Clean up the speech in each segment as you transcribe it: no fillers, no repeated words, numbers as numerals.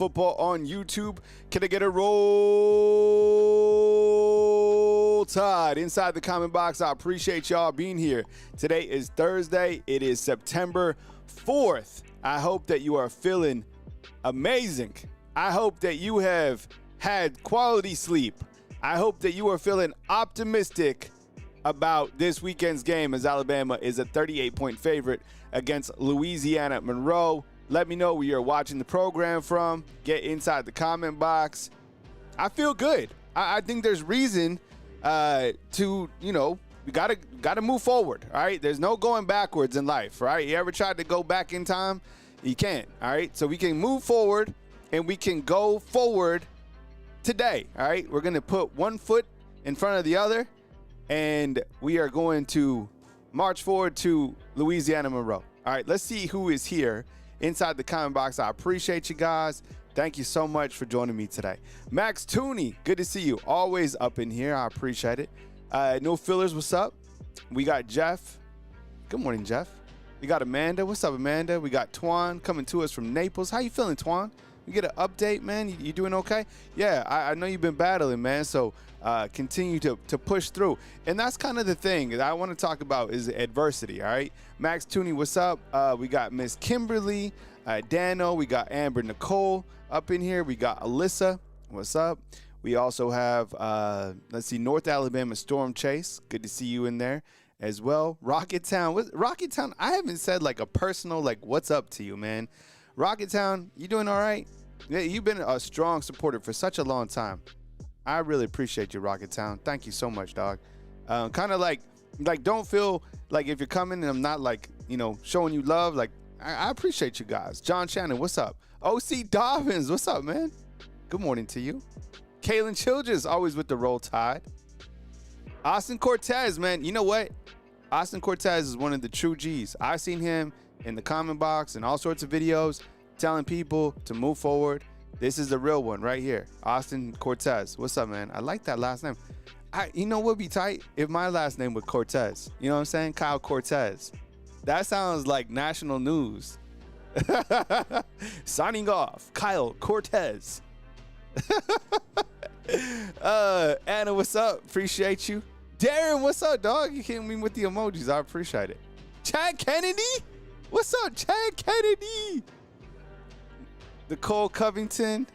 Football on YouTube. Can I get a roll tide inside the comment box? I appreciate y'all being here. Today is Thursday. It is September 4th. I hope that you are feeling amazing. I hope that you have had quality sleep. I hope that you are feeling optimistic about this weekend's game as Alabama is a 38-point favorite against Louisiana Monroe. Let me know where you're watching the program from. Get inside the comment box. I feel good. I think there's reason to, we gotta move forward. All right. There's no going backwards in life. Right. You ever tried to go back in time? You can't. All right. So we can move forward and we can go forward today. All right. We're gonna put one foot in front of the other, and we are going to march forward to Louisiana Monroe. All right. Let's see who is here inside the comment box. I appreciate you guys. Thank you so much for joining me today. Max Tooney, good to see you. Always up in here. I appreciate it. No fillers, what's up? We got Jeff. Good morning, Jeff. We got Amanda. What's up, Amanda? We got Twan coming to us from Naples. How you feeling, Twan? You get an update, man? You doing okay? Yeah, I know you've been battling, man. So continue to push through. And that's kind of the thing that I want to talk about is adversity, all right? Max Tooney, what's up? We got Miss Kimberly, Dano. We got Amber Nicole up in here. We got Alyssa. What's up? We also have, let's see, North Alabama Storm Chase. Good to see you in there as well. Rocket Town. Rocket Town, I haven't said like a personal, like, what's up to you, man. Rocket Town, you doing all right? Yeah, you've been a strong supporter for such a long time. I really appreciate you, Rocket Town. Thank you so much, dog. Kind of like don't feel like if you're coming and I'm not like, showing you love, like I appreciate you guys. John Shannon, what's up? OC Dolphins, what's up, man? Good morning to you. Kaylin Childress, always with the roll tide. Austin Cortez, man, you know what? Austin Cortez is one of the true G's. I've seen him in the comment box and all sorts of videos telling people to move forward. This is the real one right here. Austin Cortez. What's up, man? I like that last name. You know what would be tight? If my last name was Cortez. You know what I'm saying? Kyle Cortez. That sounds like national news. Signing off, Kyle Cortez. Anna, what's up? Appreciate you. Darren, what's up, dog? You came in with the emojis. I appreciate it. Chad Kennedy? What's up, Chad Kennedy? Nicole Covington,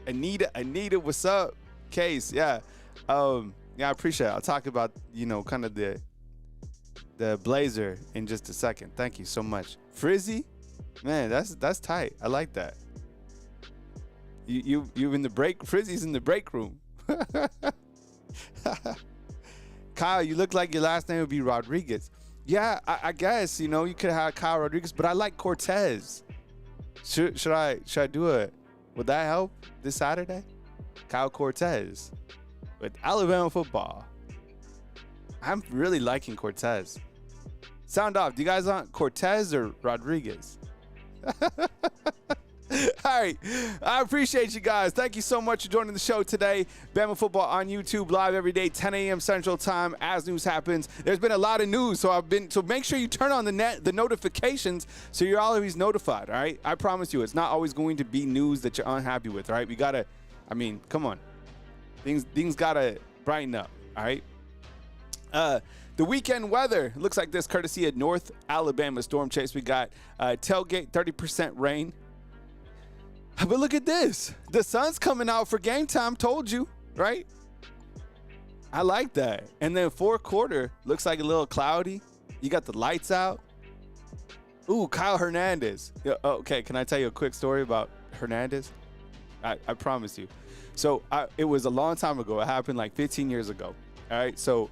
Anita, what's up? Case, yeah, I appreciate it. I'll talk about kind of the blazer in just a second. Thank you so much, Frizzy, man. That's tight. I like that. You in the break? Frizzy's in the break room. Kyle, you look like your last name would be Rodriguez. Yeah, I guess you could have Kyle Rodriguez, but I like Cortez. Should I do it? Would that help this Saturday? Kyle Cortez with Alabama football. I'm really liking Cortez. Sound off. Do you guys want Cortez or Rodriguez? All right. I appreciate you guys. Thank you so much for joining the show today. Bama Football on YouTube, live every day, 10 a.m. Central Time as news happens. There's been a lot of news, so make sure you turn on the notifications so you're always notified, all right? I promise you, it's not always going to be news that you're unhappy with, all right? We got to, come on. Things got to brighten up, all right? The weekend weather looks like this, courtesy of North Alabama Storm Chase. We got tailgate, 30% rain. But look at this. The sun's coming out for game time. Told you, right? I like that. And then fourth quarter looks like a little cloudy. You got the lights out. Ooh, Kyle Hernandez. Okay, can I tell you a quick story about Hernandez? I promise you. So it was a long time ago. It happened like 15 years ago. All right, so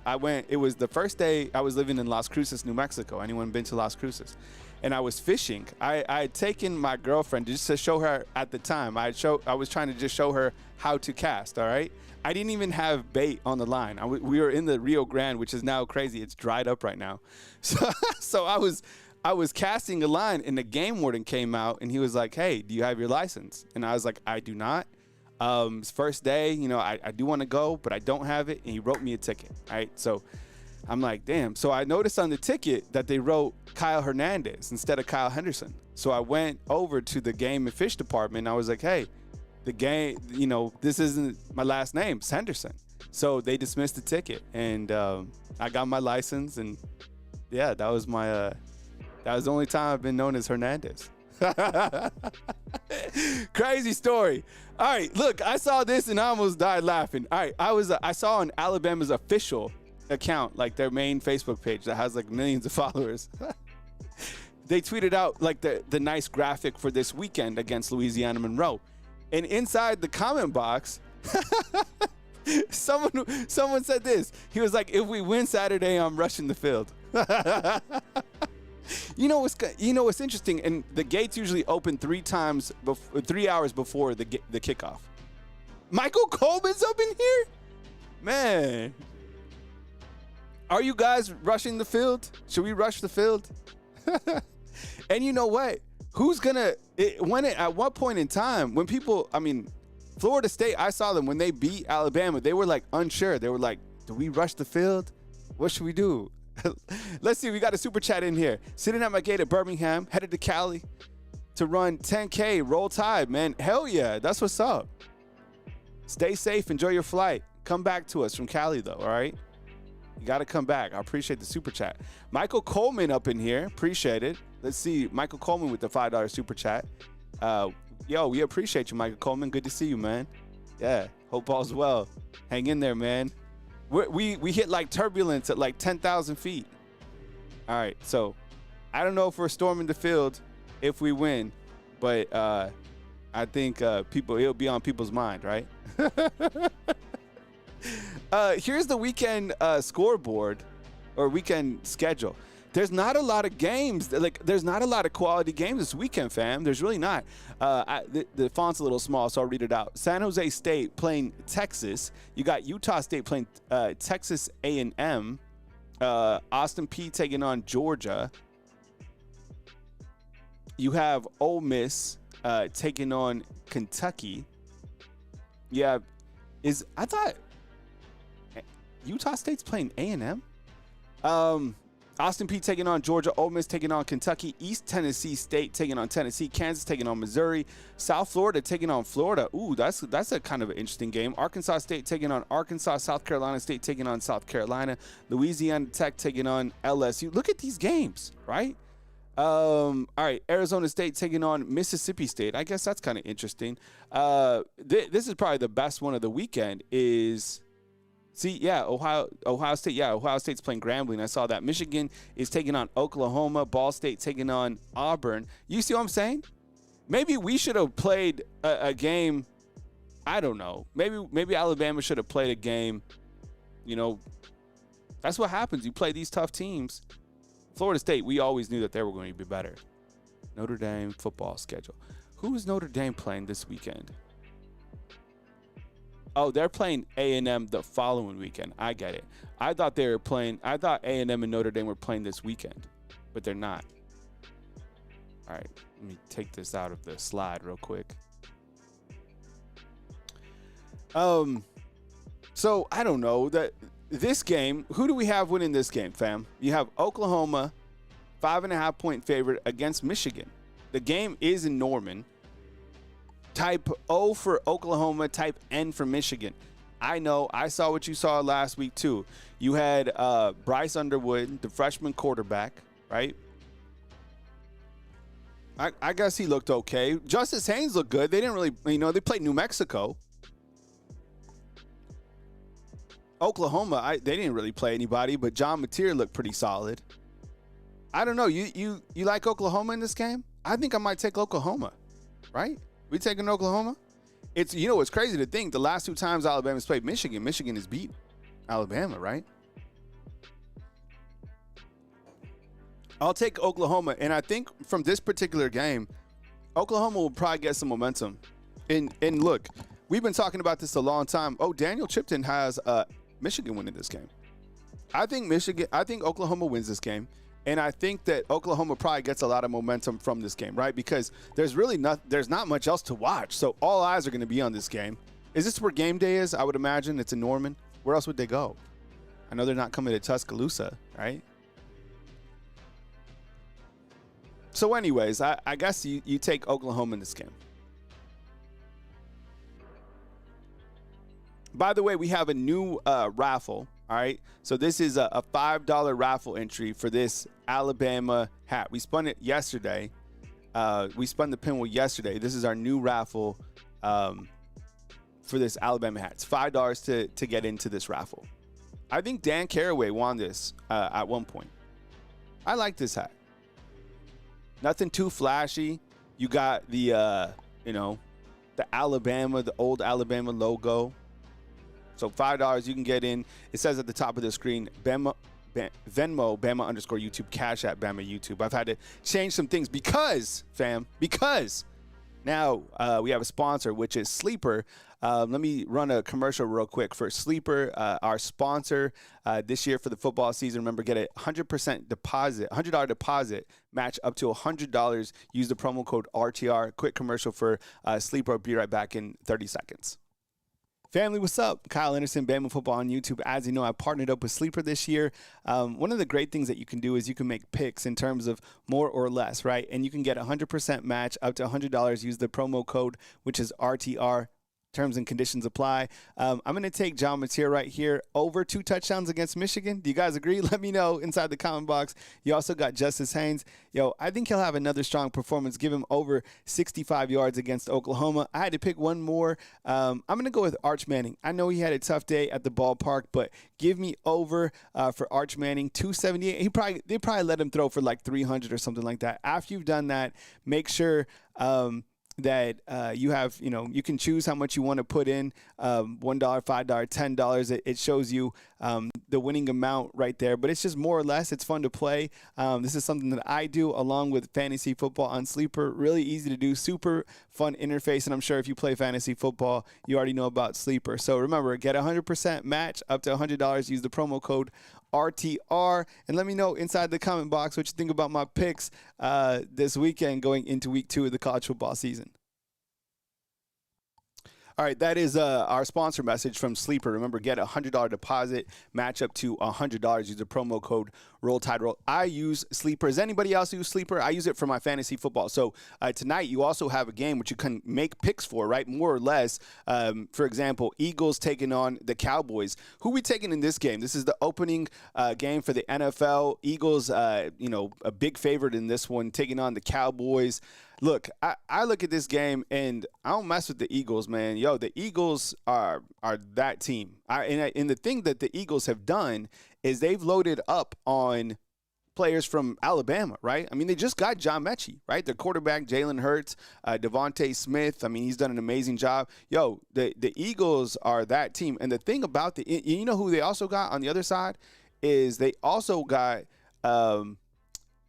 it was the first day I was living in Las Cruces, New Mexico. Anyone been to Las Cruces? And I was fishing. I had taken my girlfriend just to show her at the time. I was trying to just show her how to cast, all right? I didn't even have bait on the line. We were in the Rio Grande, which is now crazy. It's dried up right now. So I was casting a line, and the game warden came out, and he was like, hey, do you have your license? And I was like, I do not. It's first day, I do want to go, but I don't have it. And he wrote me a ticket, right? So I'm like, damn. So I noticed on the ticket that they wrote Kyle Hernandez instead of Kyle Henderson. So I went over to the game and fish department. And I was like, hey, the game, you know, this isn't my last name, it's Henderson. So they dismissed the ticket, and I got my license, and yeah, that was the only time I've been known as Hernandez. Crazy story. All right, look, I saw this and I almost died laughing. All right, I saw on Alabama's official account, like their main Facebook page that has like millions of followers. They tweeted out like the nice graphic for this weekend against Louisiana Monroe. And inside the comment box, someone said this. He was like, if we win Saturday, I'm rushing the field. You know what's interesting, and the gates usually open 3 hours before the kickoff. Michael Coleman's up in here? Man. Are you guys rushing the field? Should we rush the field? And you know what? At what point in time, when people, I mean, Florida State, I saw them when they beat Alabama, they were like unsure. They were like, do we rush the field? What should we do? Let's see, we got a super chat in here. Sitting at my gate at Birmingham, headed to Cali to run 10K, roll tide, man. Hell yeah, that's what's up. Stay safe, enjoy your flight. Come back to us from Cali though, all right? You got to come back. I appreciate the super chat. Michael Coleman up in here. Appreciate it. Let's see. Michael Coleman with the $5 super chat. Yo, we appreciate you, Michael Coleman. Good to see you, man. Yeah. Hope all's well. Hang in there, man. We hit like turbulence at like 10,000 feet. All right. So I don't know if we're storming the field if we win, but I think it'll be on people's mind, right? Here's the weekend scoreboard or weekend schedule. There's not a lot of games. There's not a lot of quality games this weekend, fam. There's really not. The font's a little small, so I'll read it out. San Jose State playing Texas. You got Utah State playing Texas A&M. Austin Peay taking on Georgia. You have Ole Miss taking on Kentucky. Yeah, I thought Utah State's playing A&M. Austin Peay taking on Georgia. Ole Miss taking on Kentucky. East Tennessee State taking on Tennessee. Kansas taking on Missouri. South Florida taking on Florida. Ooh, that's a kind of an interesting game. Arkansas State taking on Arkansas. South Carolina State taking on South Carolina. Louisiana Tech taking on LSU. Look at these games, right? All right, Arizona State taking on Mississippi State. I guess that's kind of interesting. This is probably the best one of the weekend is... See, yeah, Ohio State. Yeah, Ohio State's playing Grambling. I saw that. Michigan is taking on Oklahoma. Ball State taking on Auburn. You see what I'm saying? Maybe we should have played a game. I don't know. Maybe Alabama should have played a game. You know, that's what happens. You play these tough teams. Florida State, we always knew that they were going to be better. Notre Dame football schedule. Who is Notre Dame playing this weekend? Oh, they're playing A&M the following weekend. I get it. I thought A&M and Notre Dame were playing this weekend, but they're not. All right, let me take this out of the slide real quick. So I don't know that this game. Who do we have winning this game, fam? You have Oklahoma, 5.5-point favorite against Michigan. The game is in Norman. Type O for Oklahoma, type N for Michigan. I know. I saw what you saw last week, too. You had Bryce Underwood, the freshman quarterback, right? I guess he looked okay. Justice Haynes looked good. They didn't really, they played New Mexico. Oklahoma, they didn't really play anybody, but John Mateer looked pretty solid. I don't know. You like Oklahoma in this game? I think I might take Oklahoma, right? We taking Oklahoma? It's it's crazy to think the last 2 times Alabama's played Michigan has beat Alabama, right? I'll take Oklahoma, and I think from this particular game, Oklahoma will probably get some momentum. And look, we've been talking about this a long time. Oh, Daniel Chipton has Michigan winning this game. I think Oklahoma wins this game. And I think that Oklahoma probably gets a lot of momentum from this game, right? Because there's not much else to watch. So all eyes are going to be on this game. Is this where game day is? I would imagine it's in Norman. Where else would they go? I know they're not coming to Tuscaloosa, right? So anyways, I guess you take Oklahoma in this game. By the way, we have a new raffle. All right. So this is a $5 raffle entry for this Alabama hat. We spun it yesterday. We spun the pinwheel yesterday. This is our new raffle for this Alabama hat. It's $5 to get into this raffle. I think Dan Caraway won this at one point. I like this hat. Nothing too flashy. You got the, the Alabama, the old Alabama logo. So $5 you can get in. It says at the top of the screen, Venmo, Bama _YouTube, Cash App, Bama YouTube. I've had to change some things because now we have a sponsor, which is Sleeper. Let me run a commercial real quick for Sleeper, our sponsor this year for the football season. Remember, get a 100% deposit, $100 deposit match up to $100. Use the promo code RTR. Quick commercial for Sleeper. I'll be right back in 30 seconds. Family, what's up? Kyle Anderson, Bama Football on YouTube. As you know, I partnered up with Sleeper this year. One of the great things that you can do is you can make picks in terms of more or less, right? And you can get a 100% match up to $100. Use the promo code, which is RTR. Terms and conditions apply. I'm going to take John Mateer right here over 2 touchdowns against Michigan. Do you guys agree? Let me know inside the comment box. You also got Justice Haynes. I think he'll have another strong performance. Give him over 65 yards against Oklahoma. I had to pick one more. I'm going to go with Arch Manning. I know he had a tough day at the ballpark, but give me over for Arch Manning, 278. They probably let him throw for like 300 or something like that. After you've done that, make sure that you have, you can choose how much you want to put in, $1, $5, $10. It shows you the winning amount right there, but it's just more or less. It's fun to play. This is something that I do along with fantasy football on Sleeper. Really easy to do, super fun interface, and I'm sure if you play fantasy football, you already know about Sleeper. So remember, get a 100% match up to $100. Use the promo code RTR, and let me know inside the comment box what you think about my picks this weekend going into week 2 of the college football season. All right, that is our sponsor message from Sleeper. Remember, get a $100 deposit, match up to $100. Use the promo code RollTideRoll. I use Sleeper. Does anybody else use Sleeper? I use it for my fantasy football. So tonight you also have a game which you can make picks for, right? More or less. For example, Eagles taking on the Cowboys. Who we taking in this game? This is the opening game for the NFL. Eagles, a big favorite in this one, taking on the Cowboys. Look, I look at this game, and I don't mess with the Eagles, man. The Eagles are that team. And the thing that the Eagles have done is they've loaded up on players from Alabama, right? I mean, they just got John Mechie, right? Their quarterback, Jalen Hurts, Devontae Smith. I mean, he's done an amazing job. The Eagles are that team. And the thing about you know who they also got on the other side is they also got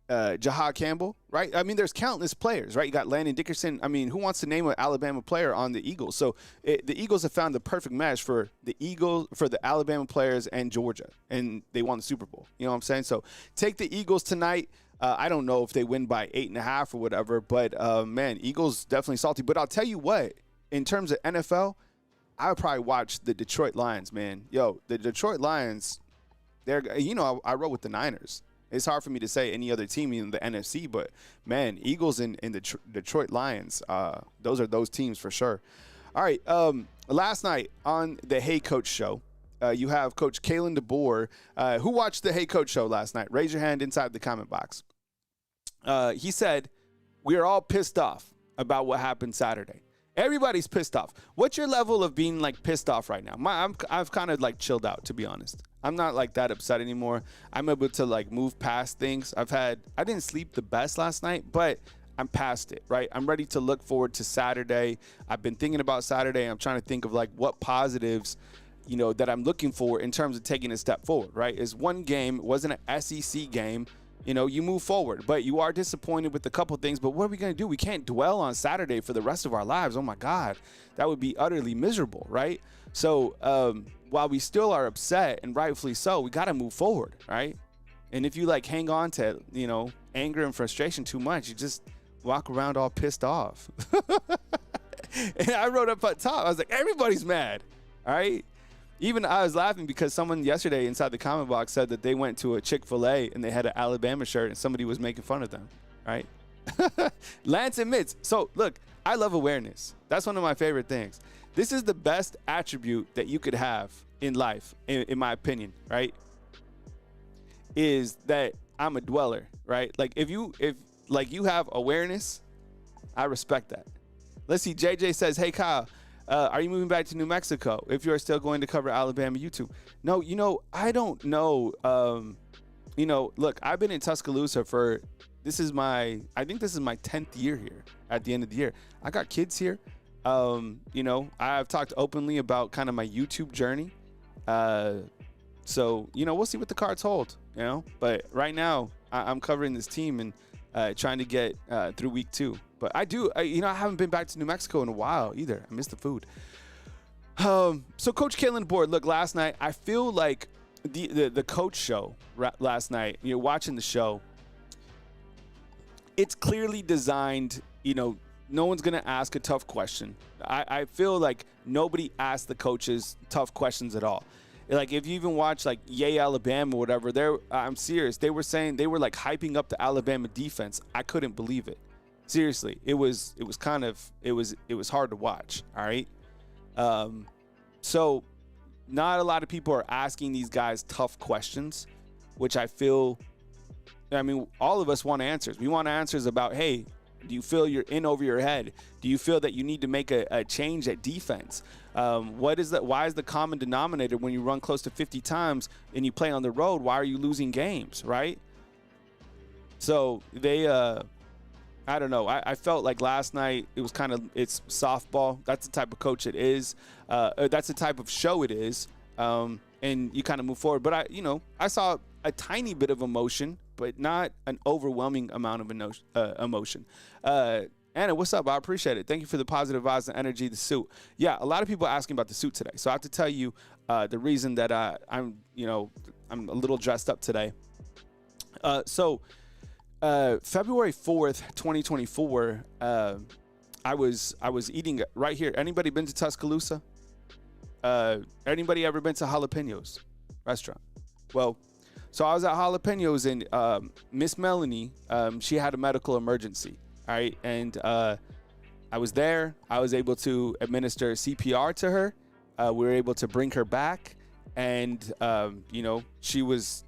Jahad Campbell, right? I mean, there's countless players, right? You got Landon Dickerson. I mean, who wants to name an Alabama player on the Eagles? So the Eagles have found the perfect match for the Alabama players and Georgia, and they won the Super Bowl. You know what I'm saying? So take the Eagles tonight. I don't know if they win by 8.5 or whatever, but man, Eagles definitely salty. But I'll tell you what, in terms of NFL, I would probably watch the Detroit Lions, man. The Detroit Lions, I roll with the Niners. It's hard for me to say any other team in the NFC, but, man, Eagles and the Detroit Lions, those are those teams for sure. All right, last night on the Hey Coach show, you have Coach Kalen DeBoer. Who watched the Hey Coach show last night? Raise your hand inside the comment box. He said, we are all pissed off about what happened Saturday. Everybody's pissed off. What's your level of being, pissed off right now? I've kind of, chilled out, to be honest. I'm not, that upset anymore. I'm able to, move past things. I didn't sleep the best last night, but I'm past it, right? I'm ready to look forward to Saturday. I've been thinking about Saturday. I'm trying to think of, what positives, that I'm looking for in terms of taking a step forward, right? It's one game. It wasn't an SEC game. You move forward, but you are disappointed with a couple things. But what are we going to do? We can't dwell on Saturday for the rest of our lives. Oh, my God. That would be utterly miserable, right? So while we still are upset, and rightfully so, we got to move forward, right? And if you, hang on to, anger and frustration too much, you just walk around all pissed off. And I wrote up at top. I was like, everybody's mad, all right? Even I was laughing because someone yesterday inside the comment box said that they went to a Chick-fil-A and they had an Alabama shirt and somebody was making fun of them, right? Lance admits. So, look, I love awareness. That's one of my favorite things. This is the best attribute that you could have in life, in my opinion, right? Is that I'm a dweller, right? Like if you have awareness, I respect that. Let's see. JJ says, "Hey Kyle, are you moving back to New Mexico? If you are still going to cover Alabama YouTube?" No, I don't know. Look, I've been in Tuscaloosa for I think this is my 10th year here. At the end of the year, I got kids here. I've talked openly about kind of my YouTube journey. So we'll see what the cards hold. But right now I'm covering this team and trying to get through week 2. But I haven't been back to New Mexico in a while either. I miss the food. So Coach Kalen board. Look, last night I feel like the coach show last night. Watching the show, it's clearly designed. No one's gonna ask a tough question. I feel like nobody asked the coaches tough questions at all. Like if you even watch like Yay Alabama or whatever, I'm serious. They were saying they were like hyping up the Alabama defense. I couldn't believe it. Seriously, it was hard to watch. All right. So not a lot of people are asking these guys tough questions, which I feel. All of us want answers. We want answers about, hey, do you feel you're in over your head? Do you feel that you need to make a change at defense? What is that? Why is the common denominator when you run close to 50 times and you play on the road? Why are you losing games, right? So they, I don't know. I felt like last night it's softball. That's the type of coach it is. That's the type of show it is. And you kind of move forward. But I saw a tiny bit of emotion, but not an overwhelming amount of emotion. Anna, what's up? I appreciate it. Thank you for the positive vibes and energy. The suit. Yeah, a lot of people are asking about the suit today. So I have to tell you the reason that I'm a little dressed up today. February 4th, 2024, I was eating right here. Anybody been to Tuscaloosa? Anybody ever been to Jalapenos restaurant? Well, so I was at Jalapenos and Miss Melanie, she had a medical emergency. All right. And I was there. I was able to administer CPR to her. We were able to bring her back. And, she was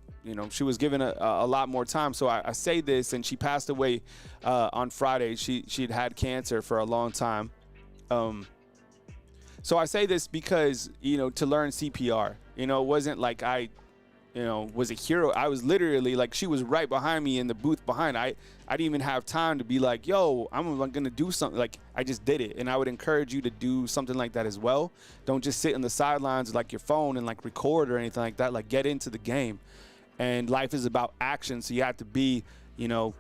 given a lot more time. So I say this, and she passed away on Friday. She'd had cancer for a long time. So I say this because, to learn CPR, it wasn't like I was a hero. I was literally like, she was right behind me in the booth behind. I didn't even have time to be like, yo, I'm going to do something. Like, I just did it. And I would encourage you to do something like that as well. Don't just sit on the sidelines like your phone and like record or anything like that. Like, get into the game. And life is about action. So you have to be an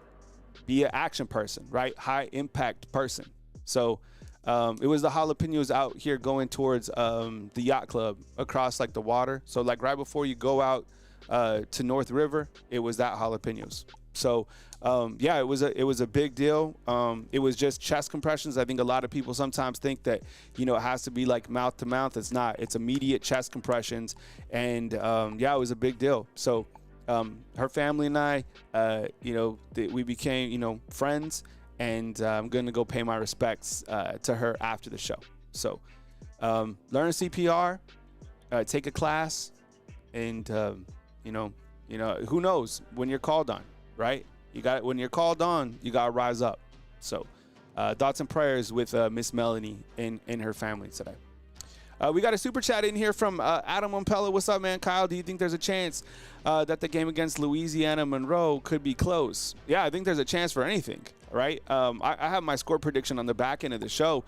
action person, right? High impact person. So it was the Jalapenos out here going towards the yacht club across like the water. So like right before you go out to North River, it was that Jalapenos. So it was a big deal. It was just chest compressions. I think a lot of people sometimes think that it has to be like mouth to mouth. It's not. It's immediate chest compressions, and it was a big deal. So her family and I, we became friends, and I'm gonna go pay my respects to her after the show. So learn CPR, take a class, and who knows when you're called on, right? When you're called on, you gotta rise up. So thoughts and prayers with Miss Melanie and her family today. We got a super chat in here from Adam Mompella. What's up, man? Kyle, do you think there's a chance that the game against Louisiana Monroe could be close? Yeah, I think there's a chance for anything, right? I have my score prediction on the back end of the show.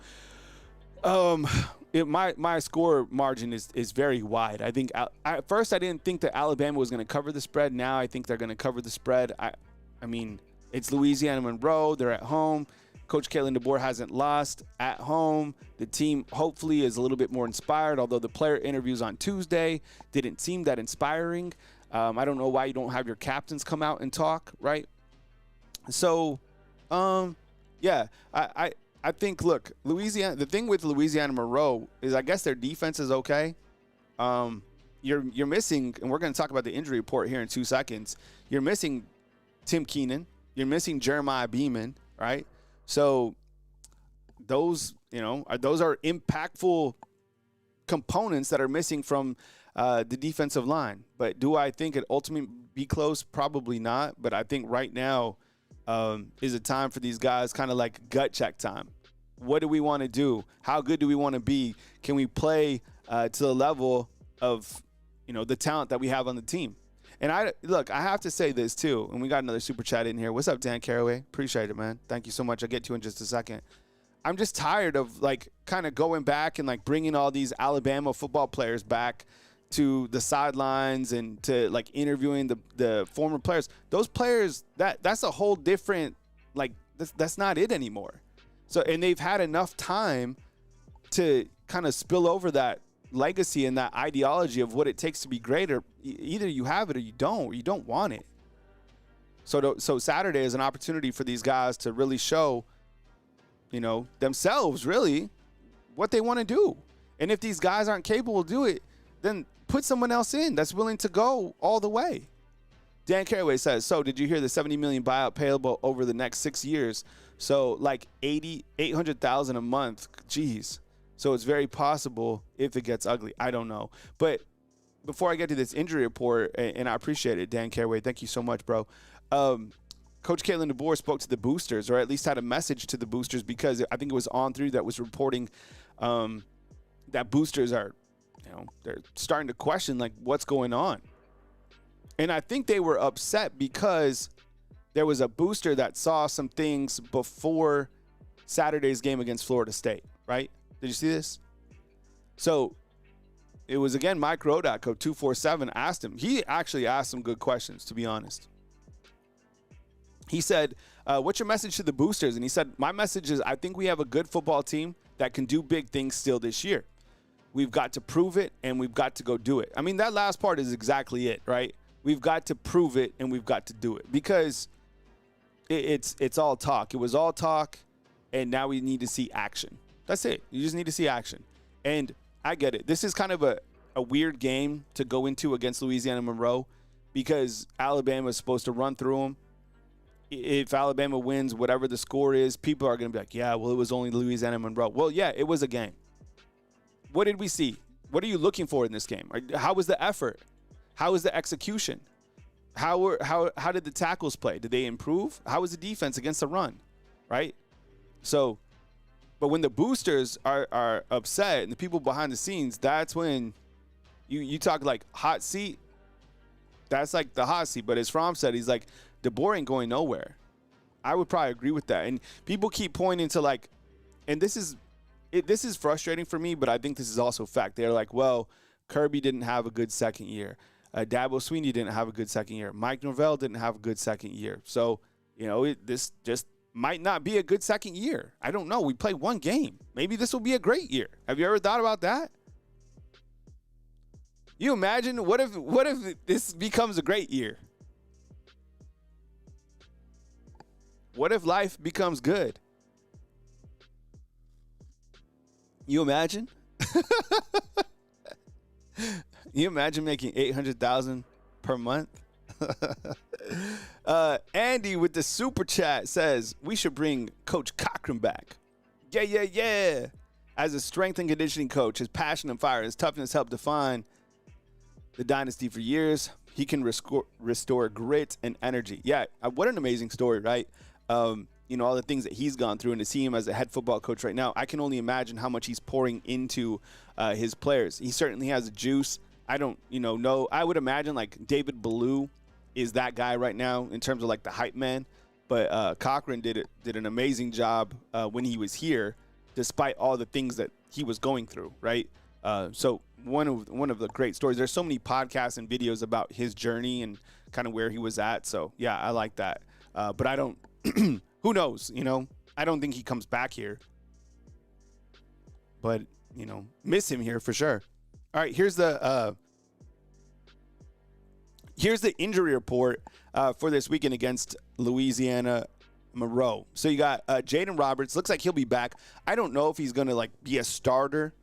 My score margin is very wide. I think at first I didn't think that Alabama was going to cover the spread. Now I think they're going to cover the spread. I mean, it's Louisiana Monroe. They're at home. Coach Kalen DeBoer hasn't lost at home. The team hopefully is a little bit more inspired, although the player interviews on Tuesday didn't seem that inspiring. I don't know why you don't have your captains come out and talk, right? So, I think, look, Louisiana, the thing with Louisiana Monroe is I guess their defense is okay. You're missing, and we're going to talk about the injury report here in 2 seconds. You're missing Tim Keenan. You're missing Jeremiah Beeman, right? So those are impactful components that are missing from the defensive line. But do I think it ultimately be close? Probably not. But I think right now is a time for these guys, kind of like gut check time. What do we want to do? How good do we want to be? Can we play to the level of, the talent that we have on the team? And I have to say this too, and we got another super chat in here. What's up, Dan Caraway? Appreciate it, man. Thank you so much. I'll get to you in just a second. I'm just tired of kind of going back and bringing all these Alabama football players back to the sidelines and to interviewing the former players. Those players, that's a whole different, that's not it anymore. So, and they've had enough time to kind of spill over that legacy and that ideology of what it takes to be great, or either you have it or you don't want it. So Saturday is an opportunity for these guys to really show, themselves really what they want to do. And if these guys aren't capable to do it, then put someone else in that's willing to go all the way. Dan Caraway says, so did you hear the $70 million buyout payable over the next 6 years? So $800,000 a month. Geez. So it's very possible if it gets ugly. I don't know. But before I get to this injury report, and I appreciate it, Dan Caraway, thank you so much, bro. Coach Kalen DeBoer spoke to the boosters, or at least had a message to the boosters, because I think it was On Through that was reporting that boosters are, they're starting to question what's going on. And I think they were upset because there was a booster that saw some things before Saturday's game against Florida State, right? Did you see this? So it was, again, Mike Rodak of 247 asked him. He actually asked some good questions, to be honest. He said, what's your message to the boosters? And he said, my message is I think we have a good football team that can do big things still this year. We've got to prove it, and we've got to go do it. I mean, that last part is exactly it, right? We've got to prove it, and we've got to do it, because it's all talk. It was all talk, and now we need to see action. That's it. You just need to see action. And I get it. This is kind of a weird game to go into against Louisiana Monroe, because Alabama is supposed to run through them. If Alabama wins, whatever the score is, people are going to be like, yeah, well, it was only Louisiana Monroe. Well, yeah, it was a game. What did we see? What are you looking for in this game? How was the effort? How was the execution? How did the tackles play? Did they improve? How was the defense against the run? Right? So, but when the boosters are upset and the people behind the scenes, that's when you talk hot seat. That's the hot seat. But as Fromm said, he's like, DeBoer ain't going nowhere. I would probably agree with that. And people keep pointing to and this is frustrating for me, but I think this is also fact. They're like, well, Kirby didn't have a good second year. Dabo Sweeney didn't have a good second year. Mike Norvell didn't have a good second year. So, this just might not be a good second year. I don't know. We played one game. Maybe this will be a great year. Have you ever thought about that? You imagine what if this becomes a great year? What if life becomes good? You imagine? You imagine making $800,000 per month? Andy with the super chat says we should bring Coach Cochran back. Yeah. As a strength and conditioning coach, his passion and fire, his toughness helped define the dynasty for years. He can restore grit and energy. Yeah, what an amazing story, right? All the things that he's gone through, and to see him as a head football coach right now, I can only imagine how much he's pouring into his players. He certainly has a juice. I don't, know. I would imagine David Ballou is that guy right now in terms of the hype man. But Cochran did an amazing job when he was here, despite all the things that he was going through, right? So one of the great stories. There's so many podcasts and videos about his journey and kind of where he was at. So yeah, I like that. But I don't. Who knows? I don't think he comes back here. But miss him here for sure. All right, here's the injury report for this weekend against Louisiana Monroe. So you got Jaden Roberts. Looks like he'll be back. I don't know if he's going to be a starter.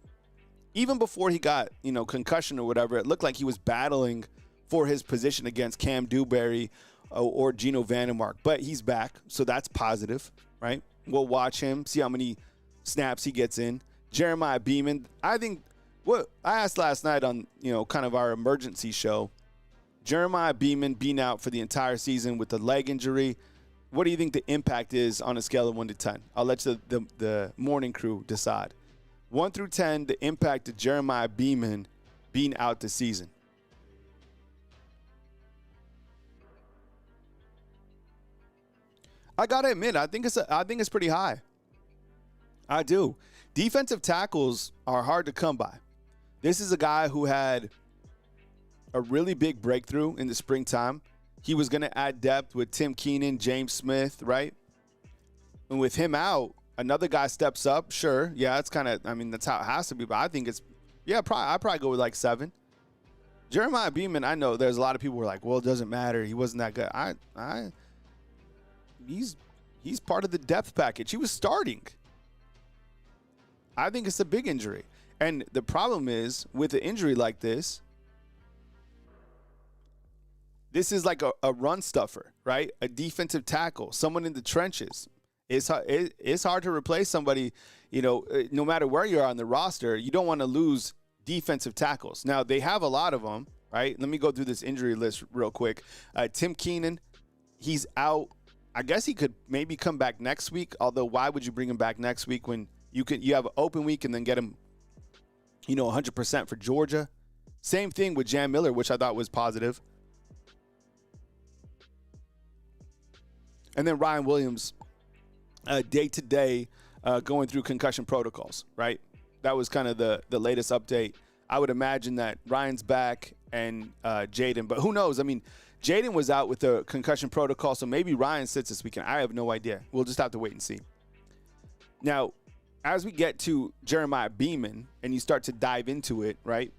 Even before he got, concussion or whatever, it looked like he was battling for his position against Cam Dewberry or Geno Vandermark. But he's back, so that's positive, right? We'll watch him, see how many snaps he gets in. Jeremiah Beeman, I think What I asked last night on, kind of our emergency show, Jeremiah Beeman being out for the entire season with a leg injury. What do you think the impact is on a scale of 1 to 10? I'll let the morning crew decide. 1 through 10, the impact of Jeremiah Beeman being out this season. I gotta admit, I think it's pretty high. I do. Defensive tackles are hard to come by. This is a guy who had a really big breakthrough in the springtime. He was going to add depth with Tim Keenan, James Smith, right? And with him out, another guy steps up. Sure, yeah, it's kind of, that's how it has to be. But I think it's, I'd probably go with like 7. Jeremiah Beeman, I know there's a lot of people who are like, well, it doesn't matter. He wasn't that good. He's part of the depth package. He was starting. I think it's a big injury. And the problem is, with an injury like this is like a run stuffer, right? A defensive tackle, someone in the trenches. It's hard to replace somebody, no matter where you are on the roster. You don't want to lose defensive tackles. Now, they have a lot of them, right? Let me go through this injury list real quick. Tim Keenan, he's out. I guess he could maybe come back next week, although why would you bring him back next week when you have an open week and then get him 100% for Georgia? Same thing with Jam Miller, which I thought was positive. And then Ryan Williams, day-to-day, going through concussion protocols, right? That was kind of the latest update. I would imagine that Ryan's back and Jaden, but who knows? Jaden was out with the concussion protocol, so maybe Ryan sits this weekend. I have no idea. We'll just have to wait and see. Now, as we get to Jeremiah Beeman and you start to dive into it, right?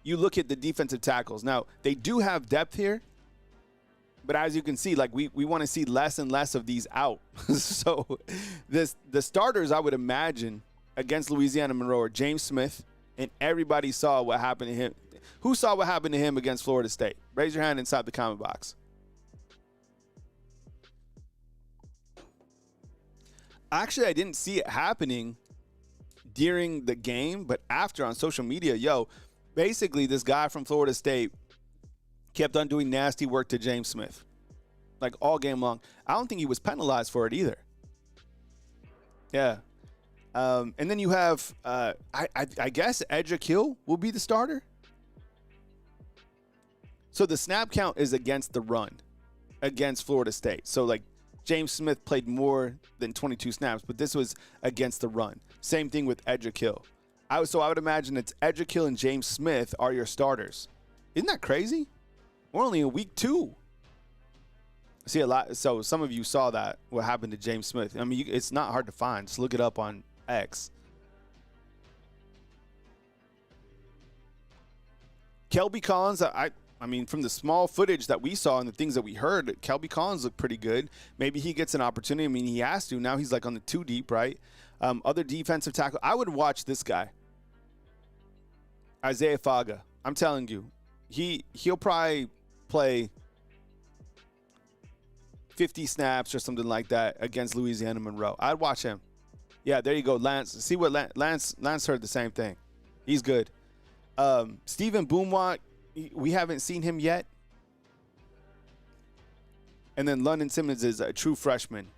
You look at the defensive tackles. Now, they do have depth here, but as you can see, like we want to see less and less of these out. So the starters, I would imagine, against Louisiana Monroe are James Smith, and everybody saw what happened to him. Who saw what happened to him against Florida State? Raise your hand inside the comment box. Actually, I didn't see it happening during the game, but after on social media, basically this guy from Florida State kept on doing nasty work to James Smith, like all game long. I don't think he was penalized for it either. Yeah. And then you have, I guess, Edgekill will be the starter. So the snap count is against the run against Florida State. So, like, James Smith played more than 22 snaps, but this was against the run. Same thing with Edgekill. So I would imagine it's Edgekill and James Smith are your starters. Isn't that crazy? We're only in week 2. See a lot. So some of you saw that, what happened to James Smith. It's not hard to find. Just look it up on X. Kelby Collins, from the small footage that we saw and the things that we heard, Kelby Collins looked pretty good. Maybe he gets an opportunity. He has to. Now he's like on the 2 deep, right? Other defensive tackle. I would watch this guy, Isaiah Faga. I'm telling you, he'll probably play 50 snaps or something like that against Louisiana Monroe. I'd watch him. Yeah, there you go, Lance. See what Lance heard the same thing. He's good. Stephen Boomwat, we haven't seen him yet. And then London Simmons is a true freshman.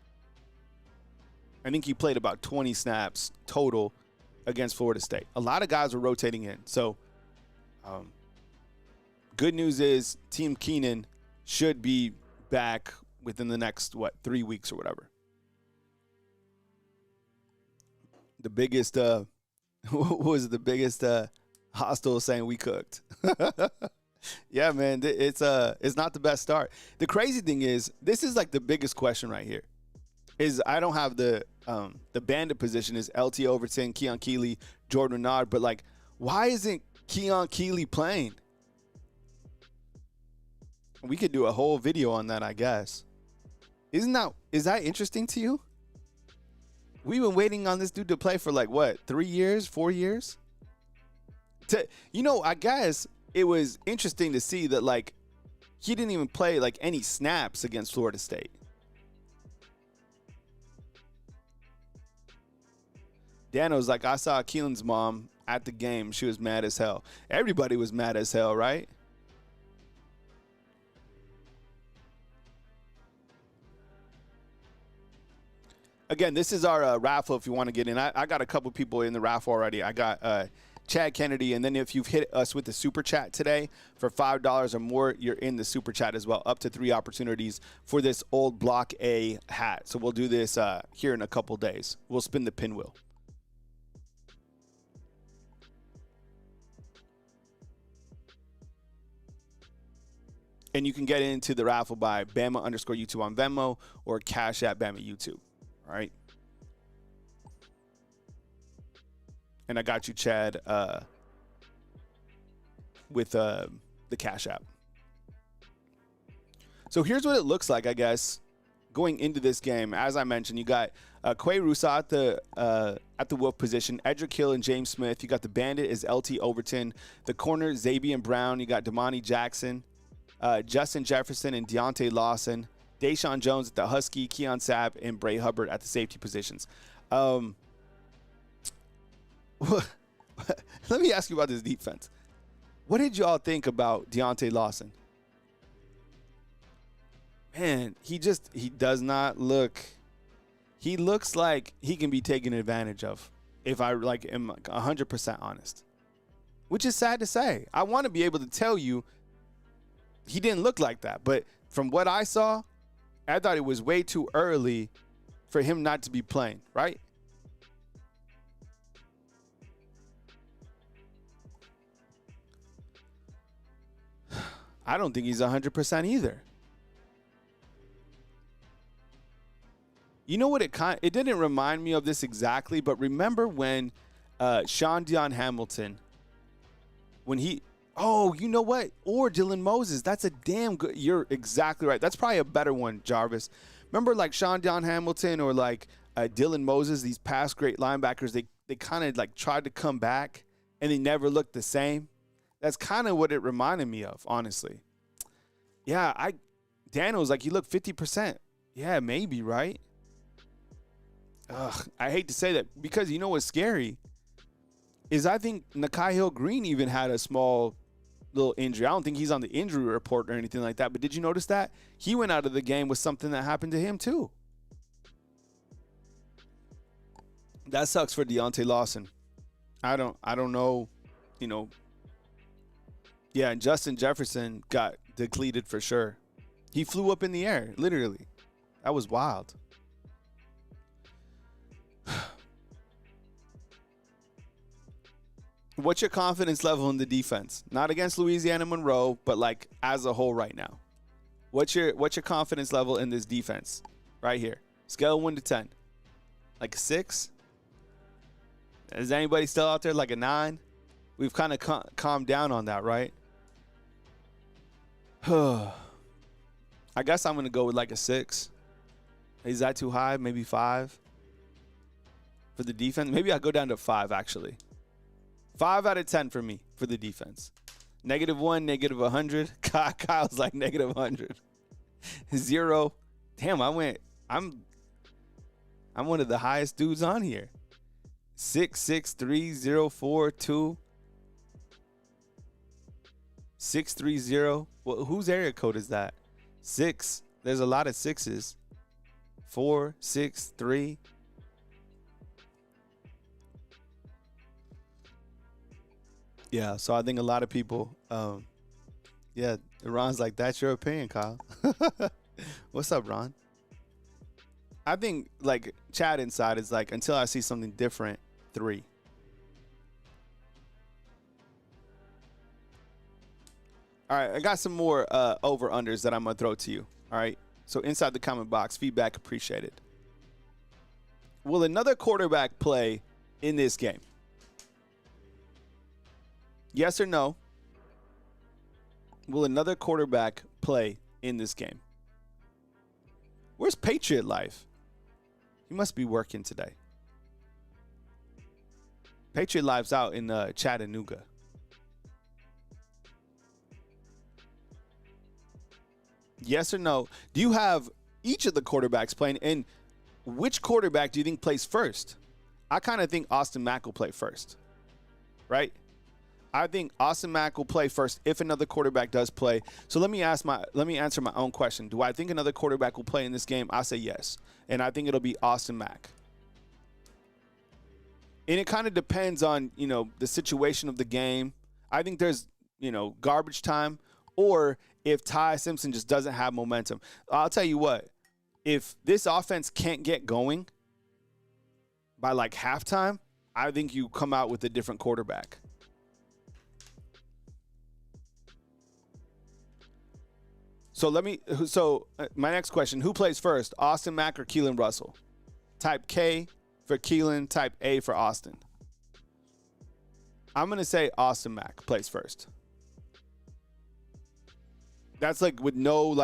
I think he played about 20 snaps total against Florida State. A lot of guys were rotating in. So, good news is Tim Keenan should be back within the next, 3 weeks or whatever. The biggest, what was the biggest hostile saying we cooked? Yeah, man, it's not the best start. The crazy thing is, this is like the biggest question right here. Is I don't have the bandit position is LT Overton, Keon Keeley, Jordan Renard, but like, why isn't Keon Keeley playing? We could do a whole video on that, I guess. Is that interesting to you? We've been waiting on this dude to play for 3 years, 4 years? I guess it was interesting to see that he didn't even play any snaps against Florida State. Dano's like, I saw Keelan's mom at the game. She was mad as hell. Everybody was mad as hell, right? Again, this is our raffle if you want to get in. I got a couple people in the raffle already. I got Chad Kennedy, and then if you've hit us with the super chat today for $5 or more, you're in the super chat as well. Up to 3 opportunities for this old Block A hat. So we'll do this here in a couple days. We'll spin the pinwheel. And you can get into the raffle by Bama_YouTube on Venmo or Cash at Bama YouTube. All right. And I got you, Chad, with the Cash App. So here's what it looks like, I guess, going into this game. As I mentioned, you got Quay Rusa at the Wolf position, Edric Hill and James Smith. You got the Bandit is LT Overton. The corner, Xavier Brown. You got Damani Jackson, Justin Jefferson, and Deontay Lawson. Deshaun Jones at the Husky, Keon Sapp, and Bray Hubbard at the safety positions. Let me ask you about this defense. What did y'all think about Deontay Lawson? Man, he does not look. He looks like he can be taken advantage of, if I am 100% honest. Which is sad to say. I want to be able to tell you he didn't look like that, but from what I saw, I thought it was way too early for him not to be playing, right? I don't think he's 100% either. You know what it didn't remind me of this exactly, but remember when Sean Dion Hamilton, when he, oh, you know what? Or Dylan Moses. That's a damn good. You're exactly right. That's probably a better one, Jarvis. Remember like Sean Dion Hamilton or like Dylan Moses, these past great linebackers, they kind of like tried to come back and they never looked the same. That's kind of what it reminded me of, honestly. Yeah, Dan was like, you look 50%. Yeah, maybe, right? Ugh, I hate to say that because you know what's scary is I think Nakai Hill-Green even had a small little injury. I don't think he's on the injury report or anything like that, but did you notice that? He went out of the game with something that happened to him too. That sucks for Deontay Lawson. I don't know, you know. Yeah, and Justin Jefferson got depleted for sure. He flew up in the air, literally. That was wild. What's your confidence level in the defense? Not against Louisiana Monroe, but like as a whole right now. What's your confidence level in this defense right here? Scale 1 to 10. Like a 6? Is anybody still out there like a 9? We've kind of calmed down on that, right? I guess I'm going to go with like a 6. Is that too high? Maybe 5 for the defense? Maybe I'll go down to 5 actually. 5 out of 10 for me for the defense. -1, -100. Kyle's like -100. 0. Damn, I'm one of the highest dudes on here. 66304 630. Well, whose area code is that? 6. There's a lot of 6s. 4, 6, 3. Yeah, so I think a lot of people, yeah, Ron's like, that's your opinion, Kyle. What's up, Ron? I think, like, Chad inside is like, until I see something different, 3. All right, I got some more over-unders that I'm going to throw to you, all right? So inside the comment box, feedback appreciated. Will another quarterback play in this game? Yes or no? Will another quarterback play in this game? Where's Patriot Life? He must be working today. Patriot Life's out in Chattanooga. Yes or no? Do you have each of the quarterbacks playing? And which quarterback do you think plays first? I kind of think Austin Mack will play first, right? I think Austin Mack will play first if another quarterback does play. So let me answer my own question. Do I think another quarterback will play in this game? I say yes. And I think it'll be Austin Mack. And it kind of depends on, the situation of the game. I think there's, garbage time, or if Ty Simpson just doesn't have momentum. I'll tell you what, if this offense can't get going by like halftime, I think you come out with a different quarterback. So my next question, who plays first, Austin Mack or Keelan Russell? Type K for Keelan, type A for Austin. I'm going to say Austin Mack plays first. That's like with no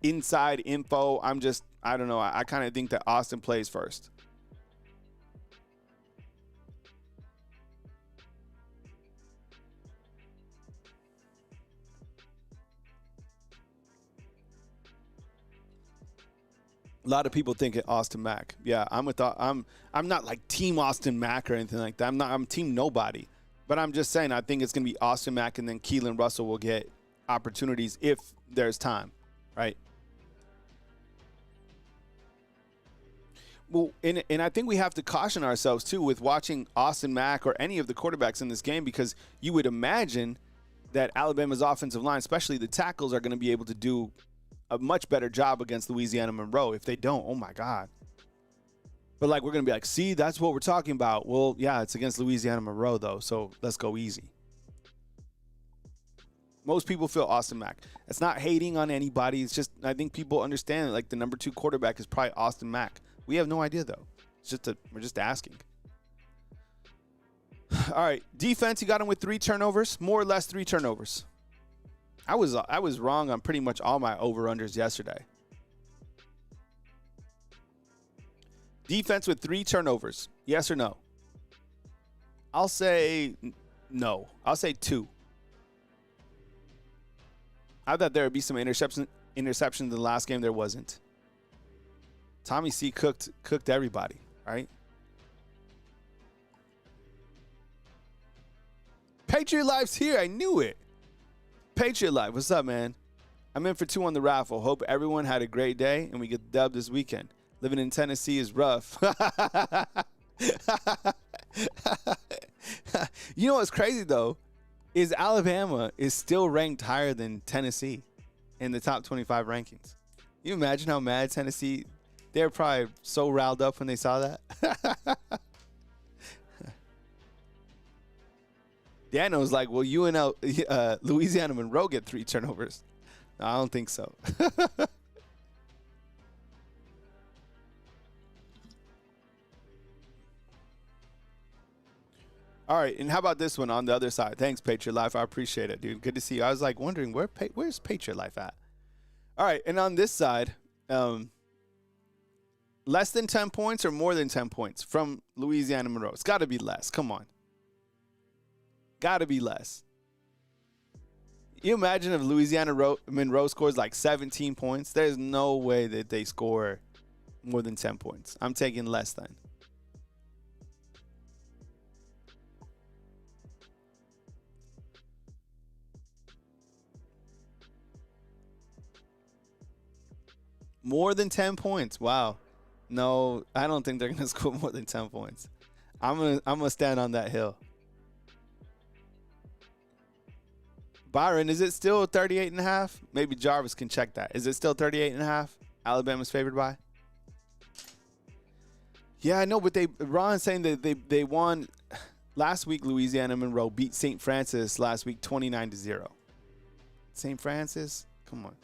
inside info. I don't know. I kind of think that Austin plays first. A lot of people think it Austin Mack. Yeah, I'm not like team Austin Mack or anything like that. I'm team nobody. But I'm just saying I think it's going to be Austin Mack, and then Keelan Russell will get opportunities if there's time, right? Well, and I think we have to caution ourselves too with watching Austin Mack or any of the quarterbacks in this game, because you would imagine that Alabama's offensive line, especially the tackles, are going to be able to do a much better job against Louisiana Monroe. If they don't, oh my God. But we're going to be like, see, that's what we're talking about. Well, yeah, it's against Louisiana Monroe though, so let's go easy. Most people feel Austin Mack. It's not hating on anybody. It's just, I think people understand the number 2 quarterback is probably Austin Mack. We have no idea though. We're just asking. All right, defense, you got him with 3 turnovers, more or less 3 turnovers. I was wrong on pretty much all my over-unders yesterday. Defense with 3 turnovers, yes or no? I'll say no. I'll say 2. I thought there would be some interceptions in the last game. There wasn't. Tommy C cooked everybody, right? Patriot Life's here. I knew it. Patriot Life, what's up, man? I'm in for 2 on the raffle. Hope everyone had a great day and we get dubbed this weekend. Living in Tennessee is rough. You know what's crazy, though, is Alabama is still ranked higher than Tennessee in the top 25 rankings. You imagine how mad Tennessee, they're probably so riled up when they saw that. Dano was like, well, Louisiana Monroe get 3 turnovers. No, I don't think so. All right, and how about this one on the other side? Thanks, Patriot Life. I appreciate it, dude. Good to see you. I was wondering, where's Patriot Life at? All right, and on this side, less than 10 points or more than 10 points from Louisiana Monroe? It's got to be less. Come on. Got to be less. You imagine if Louisiana Monroe scores 17 points? There's no way that they score more than 10 points. I'm taking less than. More than 10 points. Wow. No, I don't think they're going to score more than 10 points. I'm gonna stand on that hill. Byron, is it still 38.5? Maybe Jarvis can check that. Is it still 38.5? Alabama's favored by? Yeah, I know, but Ron's saying that they won last week. Louisiana Monroe beat St. Francis last week 29-0. St. Francis? Come on.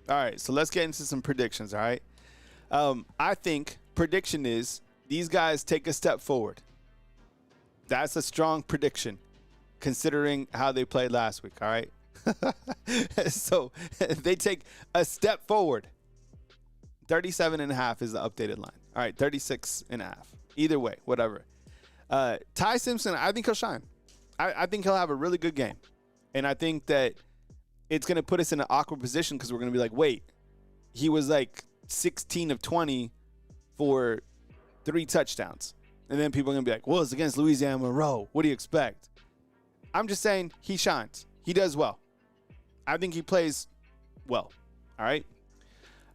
All right, so let's get into some predictions, all right? I think prediction is these guys take a step forward. That's a strong prediction considering how they played last week, all right? So they take a step forward. 37.5 is the updated line. All right, 36.5. Either way, whatever. Ty Simpson, I think he'll shine. I think he'll have a really good game. And I think that it's going to put us in an awkward position because we're going to be like, wait, he was 16 of 20 for 3 touchdowns. And then people are going to be like, well, it's against Louisiana Monroe. What do you expect? I'm just saying he shines. He does well. I think he plays well. All right.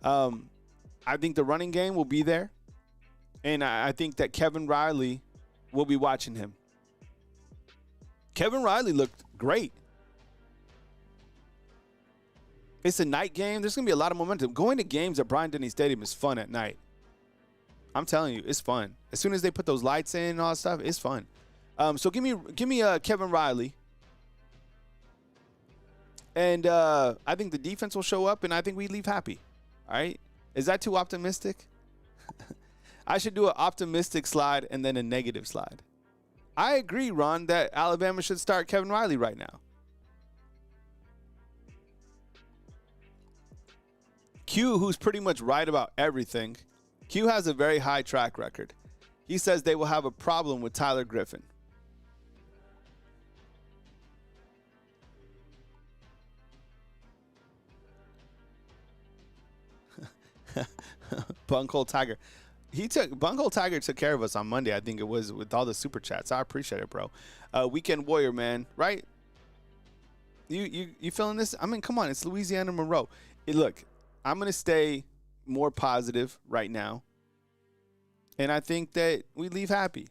I think the running game will be there. And I think that Kevin Riley will be watching him. Kevin Riley looked great. It's a night game. There's going to be a lot of momentum. Going to games at Bryant-Denny Stadium is fun at night. I'm telling you, it's fun. As soon as they put those lights in and all that stuff, it's fun. So give me Kevin Riley. And I think the defense will show up, and I think we leave happy. All right? Is that too optimistic? I should do an optimistic slide and then a negative slide. I agree, Ron, that Alabama should start Kevin Riley right now. Q, who's pretty much right about everything, Q has a very high track record. He says they will have a problem with Tyler Griffin. Bunghole Tiger. Bunghole Tiger took care of us on Monday, I think it was, with all the super chats. I appreciate it, bro. Weekend Warrior, man, right? You feeling this? I mean, come on, it's Louisiana Monroe. Look, I'm going to stay more positive right now. And I think that we leave happy.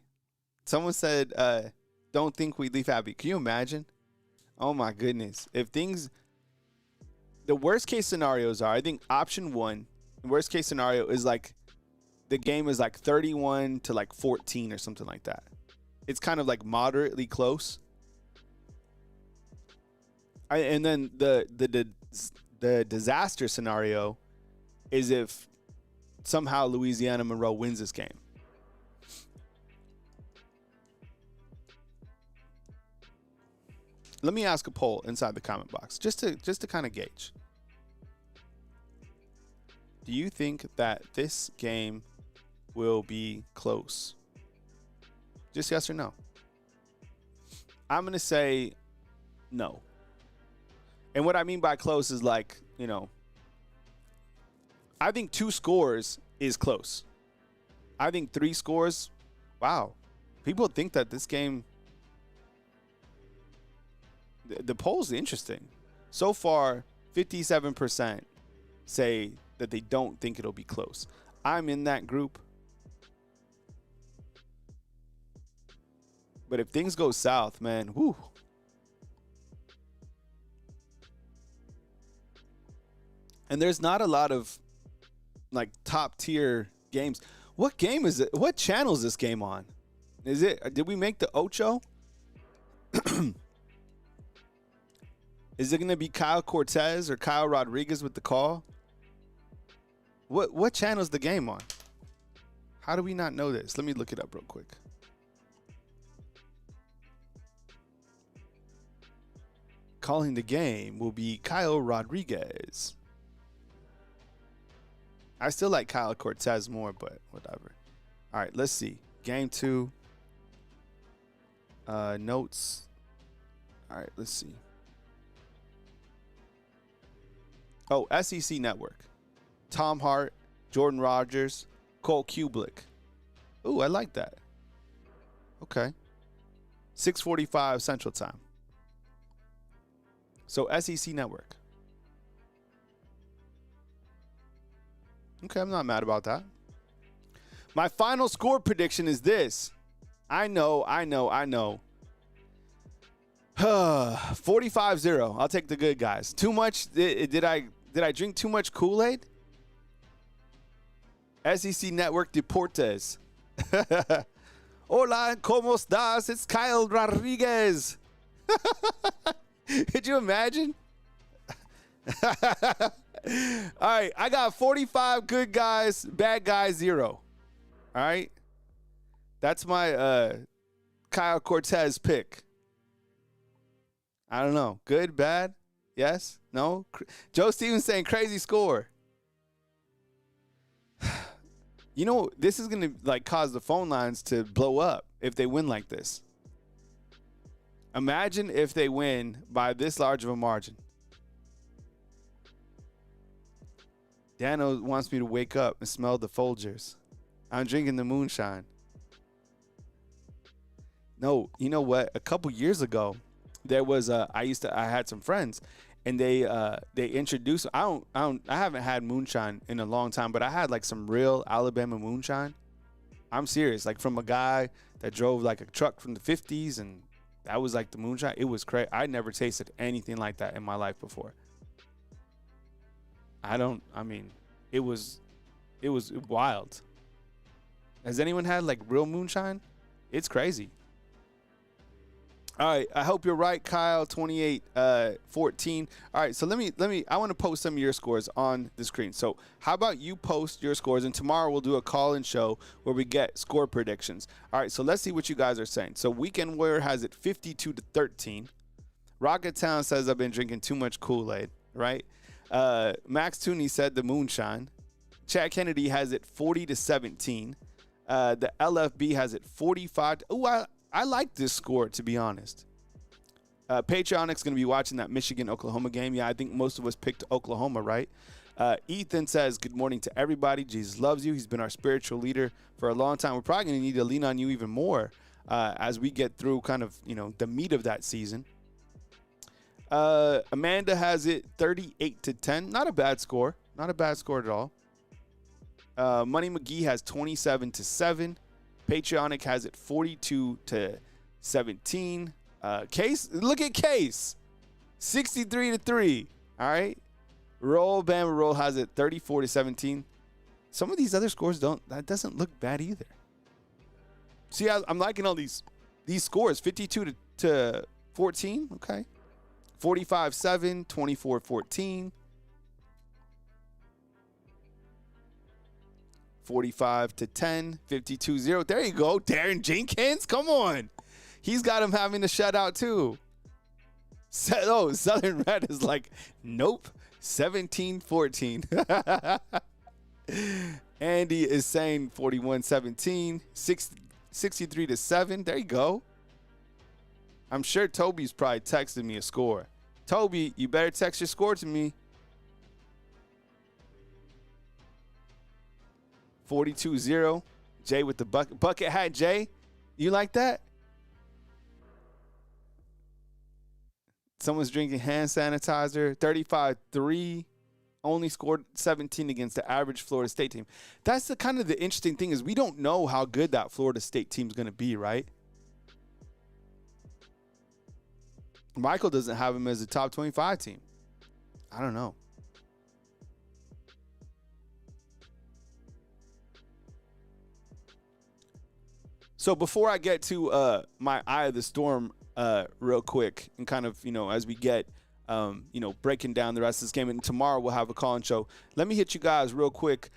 Someone said, don't think we leave happy. Can you imagine? Oh, my goodness. If things, the worst case scenarios are, I think option 1, the worst case scenario is like the game is like 31 to like 14 or something like that. It's kind of like moderately close. And then the disaster scenario is if somehow Louisiana Monroe wins this game. Let me ask a poll inside the comment box just to kind of gauge. Do you think that this game will be close? Just yes or no. I'm going to say no. And what I mean by close is like, you know, I think 2 scores is close. I think 3 scores, wow. People think that this game, the poll's interesting. So far, 57% say that they don't think it'll be close. I'm in that group. But if things go south, man, whoo. And there's not a lot of like top tier games. What game is it? What channel is this game on? Is it, did we make the Ocho? Is it going to be Kyle Cortez or Kyle Rodriguez with the call? What channel is the game on? How do we not know this? Let me look it up real quick. Calling the game will be Kyle Rodriguez. I still like Kyle Cortez more, but whatever. All right, let's see. Game 2. Notes. All right, let's see. Oh, SEC Network. Tom Hart, Jordan Rogers, Cole Kubelik. Ooh, I like that. Okay. 6:45 Central Time. So SEC Network. Okay, I'm not mad about that. My final score prediction is this. I know. 45-0. I'll take the good guys. Too much? Did I drink too much Kool-Aid? SEC Network Deportes. Hola, ¿cómo estás? It's Kyle Rodriguez. Could you imagine? All right, I got 45 good guys, bad guys 0. All right? That's my Kyle Cortez pick. I don't know. Good, bad? Yes? No? Joe Stevens saying crazy score. You know, this is going to like cause the phone lines to blow up if they win like this. Imagine if they win by this large of a margin. Dano wants me to wake up and smell the Folgers. I'm drinking the moonshine. No, you know what? A couple years ago, there was I had some friends, and they introduced. I haven't had moonshine in a long time, but I had like some real Alabama moonshine. I'm serious, like from a guy that drove like a truck from the 50s, and that was like the moonshine. It was crazy. I never tasted anything like that in my life before. It was wild. Has anyone had like real moonshine? It's crazy. All right, I hope you're right, Kyle. 28-14. All right, so let me. I want to post some of your scores on the screen. So how about you post your scores, and tomorrow we'll do a call-in show where we get score predictions. All right, so let's see what you guys are saying. So Weekend Warrior has it 52-13. Rocket Town says I've been drinking too much Kool-Aid. Right. Max Tooney said the moonshine. Chad Kennedy has it 40-17. The LFB has it 45. Oh, I like this score, to be honest. Patreonic's going to be watching that Michigan-Oklahoma game. Yeah, I think most of us picked Oklahoma, right? Ethan says, good morning to everybody. Jesus loves you. He's been our spiritual leader for a long time. We're probably going to need to lean on you even more as we get through kind of, the meat of that season. Amanda has it 38-10. Not a bad score. Not a bad score at all. Money McGee has 27-7. Patriotic has it 42-17. Case, look at Case, 63-3. All right. Roll Bama Roll has it 34-17. Some of these other scores that doesn't look bad either. See, I'm liking all these scores. 52-14. Okay. 45-7, 24-14. 45-10, 52-0. There you go. Darren Jenkins. Come on. He's got him having a shutout too. Southern Red is like, nope. 17-14. Andy is saying 41-17. 63-7. There you go. I'm sure Toby's probably texted me a score. Toby, you better text your score to me. 42-0. Jay with the bucket hat. Jay, you like that? Someone's drinking hand sanitizer. 35-3. Only scored 17 against the average Florida State team. That's the kind of the interesting thing is we don't know how good that Florida State team's going to be, right? Michael doesn't have him as a top 25 team. I don't know. So before I get to my eye of the storm real quick and kind of, as we get, breaking down the rest of this game, and tomorrow we'll have a call-in show, let me hit you guys real quick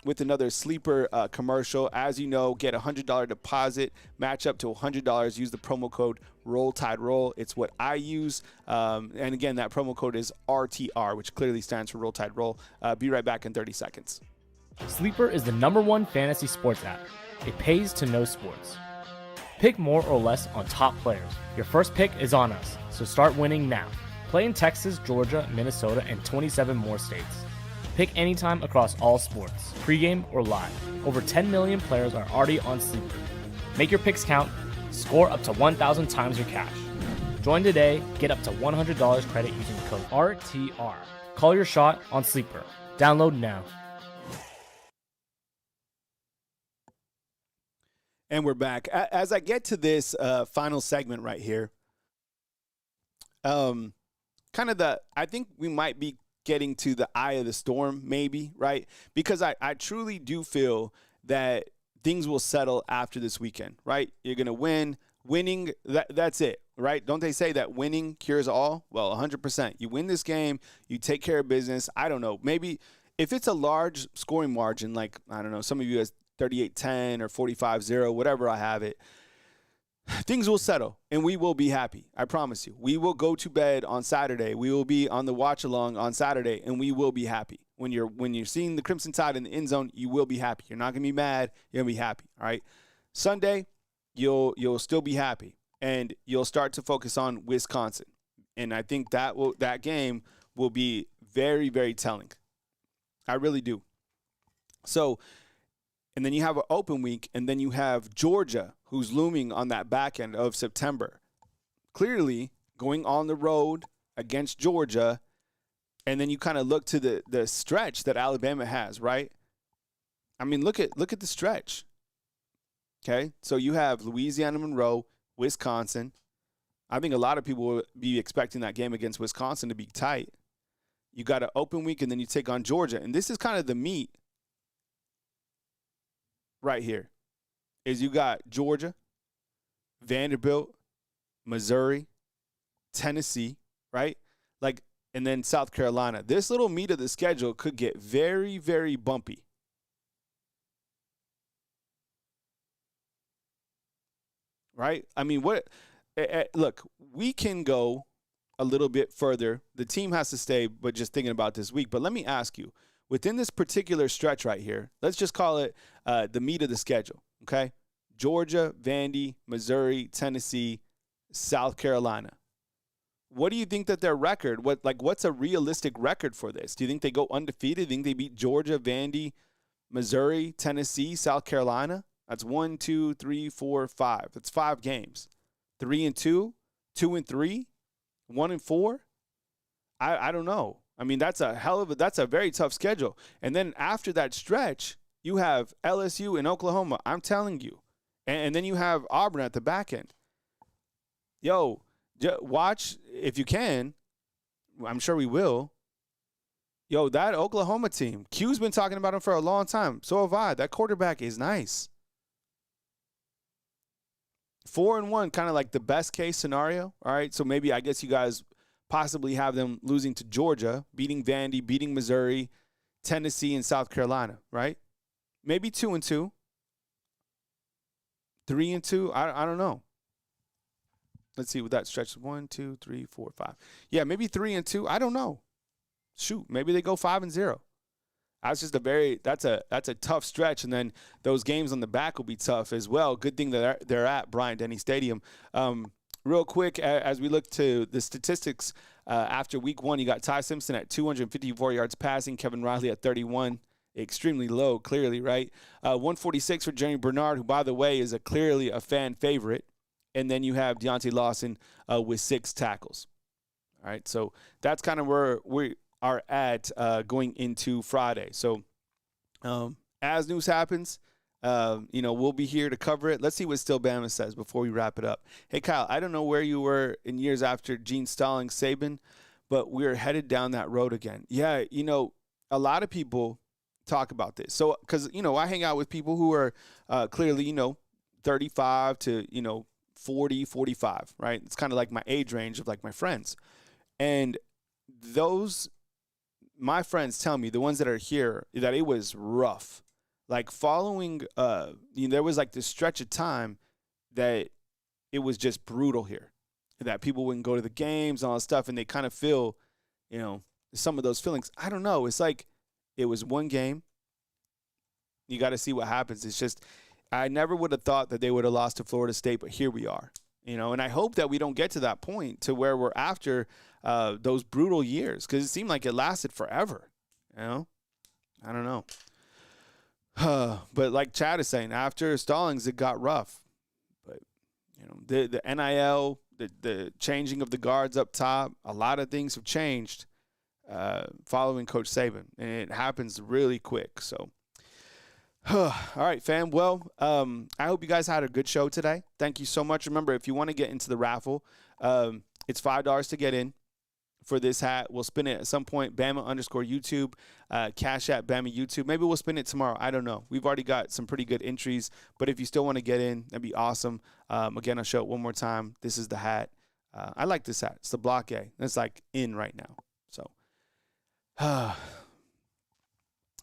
with another sleeper commercial. As you know, get a $100 deposit, match up to $100, use the promo code RollTideRoll. It's what I use. And again, that promo code is RTR, which clearly stands for Roll Tide Roll. Be right back in 30 seconds. Sleeper is the #1 fantasy sports app. It pays to know sports. Pick more or less on top players. Your first pick is on us, so start winning now. Play in Texas, Georgia, Minnesota, and 27 more states. Pick anytime across all sports, pregame or live. Over 10 million players are already on Sleeper. Make your picks count. Score up to 1,000 times your cash. Join today. Get up to $100 credit using the code RTR. Call your shot on Sleeper. Download now. And we're back. As I get to this final segment right here, I think we might be getting to the eye of the storm, maybe, right? Because I truly do feel that things will settle after this weekend, right? You're going to win. Winning, that's it, right? Don't they say that winning cures all? Well, 100%. You win this game, you take care of business. I don't know. Maybe if it's a large scoring margin, like, I don't know, some of you guys 38-10 or 45-0, whatever I have it, things will settle and we will be happy. I promise you. We will go to bed on Saturday. We will be on the watch along on Saturday and we will be happy. When you're seeing the Crimson Tide in the end zone, you will be happy. You're not going to be mad. You're going to be happy. All right. Sunday, you'll still be happy and you'll start to focus on Wisconsin. And I think that game will be very, very telling. I really do. So And then you have an open week, and then you have Georgia, who's looming on that back end of September. Clearly, going on the road against Georgia, and then you kind of look to the stretch that Alabama has, right? I mean, look at the stretch. Okay, so you have Louisiana, Monroe, Wisconsin. I think a lot of people will be expecting that game against Wisconsin to be tight. You got an open week, and then you take on Georgia. And this is kind of the meat right here, is you got Georgia, Vanderbilt, Missouri, Tennessee, right? Like, and then South Carolina. This little meat of the schedule could get very, very bumpy. Right? I mean, look, we can go a little bit further. The team has to stay, but just thinking about this week. But let me ask you, within this particular stretch right here, let's just call it the meat of the schedule, okay? Georgia, Vandy, Missouri, Tennessee, South Carolina. What do you think that their record, what's a realistic record for this? Do you think they go undefeated? Do you think they beat Georgia, Vandy, Missouri, Tennessee, South Carolina? That's 1, 2, 3, 4, 5. That's 5 games. 3-2, 2-3, 1-4. I don't know. I mean, that's a very tough schedule. And then after that stretch, you have LSU and Oklahoma. I'm telling you. And then you have Auburn at the back end. Yo, watch if you can. I'm sure we will. Yo, that Oklahoma team, Q's been talking about him for a long time. So have I. That quarterback is nice. 4-1, kind of like the best case scenario. All right, so maybe I guess you guys possibly have them losing to Georgia, beating Vandy, beating Missouri, Tennessee, and South Carolina, right? Maybe 2-2, 3-2. I don't know. Let's see what that stretch is. 1, 2, 3, 4, 5. Yeah, maybe 3-2. I don't know. Shoot, maybe they go 5-0. That's just that's a tough stretch, and then those games on the back will be tough as well. Good thing that they're at Bryant-Denny Stadium. Real quick, as we look to the statistics after week 1, you got Ty Simpson at 254 yards passing, Kevin Riley at 31, extremely low, clearly, right? 146 for Jeremy Bernard, who, by the way, is clearly a fan favorite. And then you have Deontay Lawson with 6 tackles. All right, so that's kind of where we are at going into Friday. So as news happens, we'll be here to cover it. Let's see what Still Bama says before we wrap it up. Hey, Kyle, I don't know where you were in years after Gene Stallings, Saban, but we're headed down that road again. Yeah, a lot of people talk about this. So because, I hang out with people who are clearly, 35 to, 40, 45, right? It's kind of like my age range of like my friends. And my friends tell me, the ones that are here, that it was rough. Like following, there was like this stretch of time that it was just brutal here. That people wouldn't go to the games and all that stuff, and they kind of feel, some of those feelings. I don't know. It's like it was one game. You got to see what happens. It's just, I never would have thought that they would have lost to Florida State, but here we are. And I hope that we don't get to that point to where we're after those brutal years, because it seemed like it lasted forever. I don't know. But like Chad is saying, after Stallings, it got rough. But, the NIL, the changing of the guards up top, a lot of things have changed following Coach Saban, and it happens really quick. So, all right, fam. Well, I hope you guys had a good show today. Thank you so much. Remember, if you want to get into the raffle, it's $5 to get in for this hat. We'll spin it at some point. Bama_YouTube, Cash App Bama YouTube. Maybe we'll spin it tomorrow. I don't know. We've already got some pretty good entries, but if you still want to get in, that'd be awesome. Again, I'll show it one more time. This is the hat. I like this hat. It's the Block A. It's like in right now. So,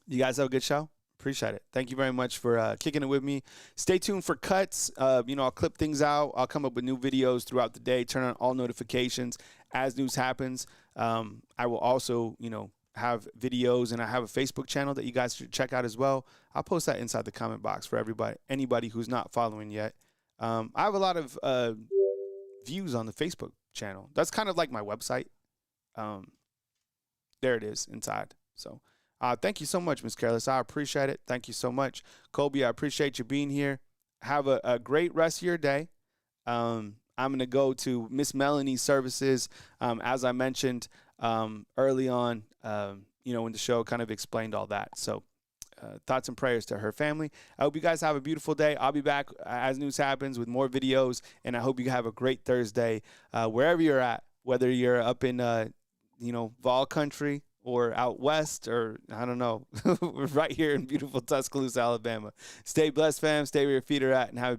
you guys have a good show. Appreciate it. Thank you very much for kicking it with me. Stay tuned for cuts. I'll clip things out. I'll come up with new videos throughout the day. Turn on all notifications as news happens. I will also, have videos, and I have a Facebook channel that you guys should check out as well. I'll post that inside the comment box for anybody who's not following yet. I have a lot of views on the Facebook channel. That's kind of like my website. There it is inside. So Thank you so much, Miss Careless. I appreciate it. Thank you so much. Kobe, I appreciate you being here. Have a great rest of your day. I'm going to go to Miss Melanie's services. As I mentioned early on, when the show kind of explained all that. So thoughts and prayers to her family. I hope you guys have a beautiful day. I'll be back as news happens with more videos, and I hope you have a great Thursday wherever you're at, whether you're up in, Vol Country or out west, or I don't know, right here in beautiful Tuscaloosa, Alabama. Stay blessed, fam. Stay where your feet are at, and have a